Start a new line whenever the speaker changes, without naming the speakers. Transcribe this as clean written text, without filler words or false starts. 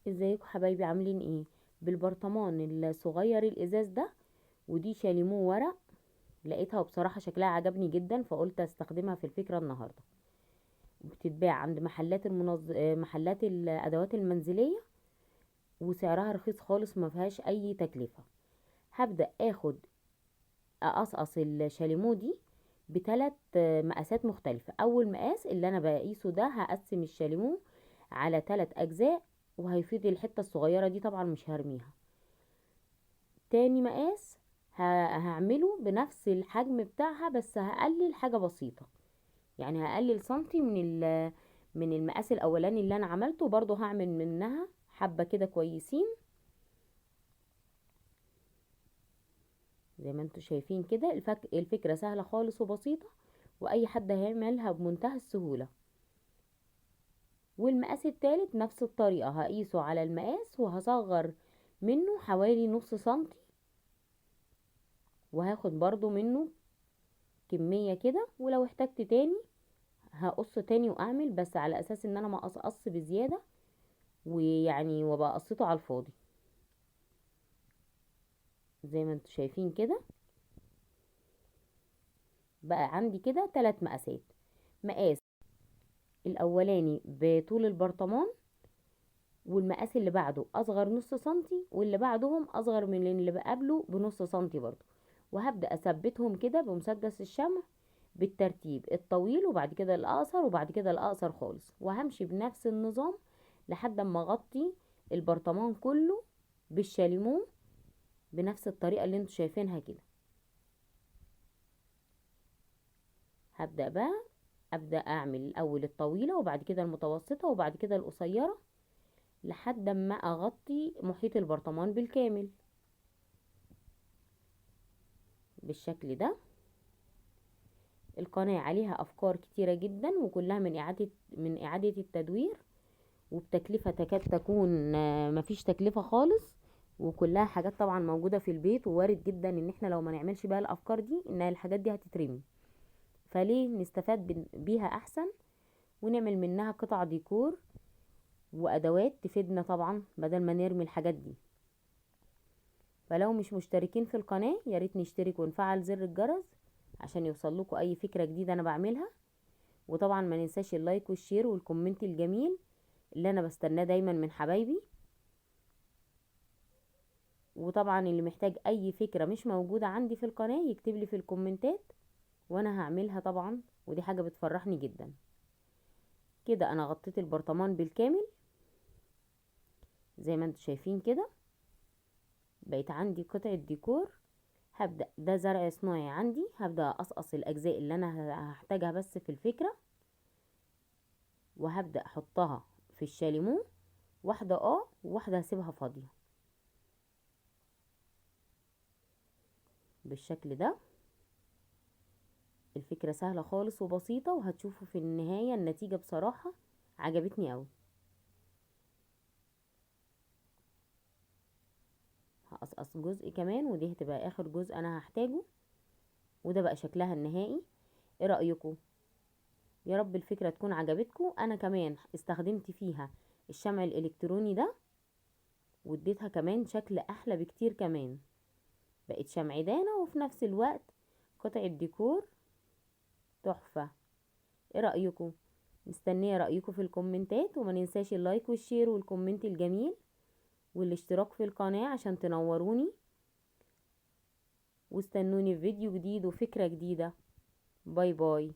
ازيكم حبايبي عاملين ايه؟ بالبرطمان الصغير الازاز ده، ودي شاليمو ورق. لقيتها وبصراحة شكلها عجبني جدا، فقلت استخدمها في الفكرة النهاردة. بتتباع عند محلات الادوات المنزلية، وسعرها رخيص خالص، ما فيهاش اي تكلفة. هبدأ اخد اقصقص الشاليمو دي بثلاث مقاسات مختلفة. اول مقاس اللي انا بقيسه ده، هقسم الشاليمو على 3 اجزاء، وهيفيض الحتة الصغيرة دي طبعا مش هرميها. تاني مقاس هعمله بنفس الحجم بتاعها، بس هقلل حاجة بسيطة، يعني هقلل سنتي من المقاس الاولاني اللي انا عملته. برضو هعمل منها حبة كده كويسين زي ما انتوا شايفين كده. الفكرة سهلة خالص وبسيطة، واي حد هيعملها بمنتهى السهولة. والمقاس التالت نفس الطريقة، هقيسه على المقاس وهصغر منه حوالي نص سنتي، وهاخد برضو منه كمية كده. ولو احتجت تاني هقص تاني واعمل، بس على اساس ان انا ما اقص بزيادة، ويعني وابقى قصته على الفاضي. زي ما انتوا شايفين كده، بقى عندي كده 3 مقاسات. مقاس الاولاني بطول البرطمان، والمقاس اللي بعده اصغر نص سنتي، واللي بعدهم اصغر من اللي قبله بنص سنتي برضو. وهبدأ اثبتهم كده بمسدس الشمع بالترتيب، الطويل وبعد كده الاقصر وبعد كده الاقصر خالص، وهمشي بنفس النظام لحد ما اغطي البرطمان كله بالشاليمو بنفس الطريقة اللي انتوا شايفينها كده. هبدأ بقى اعمل الاول الطويلة، وبعد كده المتوسطة، وبعد كده القصيرة، لحد ما اغطي محيط البرطمان بالكامل بالشكل ده. القناة عليها افكار كتيرة جدا، وكلها من اعادة التدوير، وبتكلفة تكاد تكون مفيش تكلفة خالص، وكلها حاجات طبعا موجودة في البيت. ووارد جدا ان احنا لو ما نعملش بقى الافكار دي، ان الحاجات دي هتترمي، فليه نستفاد بيها احسن، ونعمل منها قطع ديكور وادوات تفيدنا طبعا بدل ما نرمي الحاجات دي. فلو مش مشتركين في القناة، ياريت نشترك ونفعل زر الجرس عشان يوصل لكم اي فكرة جديدة انا بعملها. وطبعا ما ننساش اللايك والشير والكومنت الجميل اللي انا بستناه دايما من حبايبي. وطبعا اللي محتاج اي فكرة مش موجودة عندي في القناة يكتب لي في الكومنتات، وانا هعملها طبعا، ودي حاجة بتفرحني جدا. كده انا غطيت البرطمان بالكامل زي ما انتوا شايفين كده. بقيت عندي قطعة ديكور. هبدأ، ده زرع صناعي عندي، هبدأ اقصقص الاجزاء اللي انا هحتاجها بس في الفكرة، وهبدأ احطها في الشاليمو، واحدة وواحدة هسيبها فاضية بالشكل ده. الفكرة سهلة خالص وبسيطة، وهتشوفوا في النهاية النتيجة بصراحة عجبتني اوي. هقصقص جزء كمان، ودي هتبقى اخر جزء انا هحتاجه. وده بقى شكلها النهائي. ايه رأيكم؟ يا رب الفكرة تكون عجبتكم. انا كمان استخدمت فيها الشمع الالكتروني ده، واديتها كمان شكل احلى بكتير كمان. بقت شمعدانة وفي نفس الوقت قطعة ديكور تحفة. ايه رأيكم؟ مستنية رأيكم في الكومنتات، وما ننساش اللايك والشير والكومنت الجميل والاشتراك في القناة عشان تنوروني. واستنوني في فيديو جديد وفكرة جديدة. باي باي.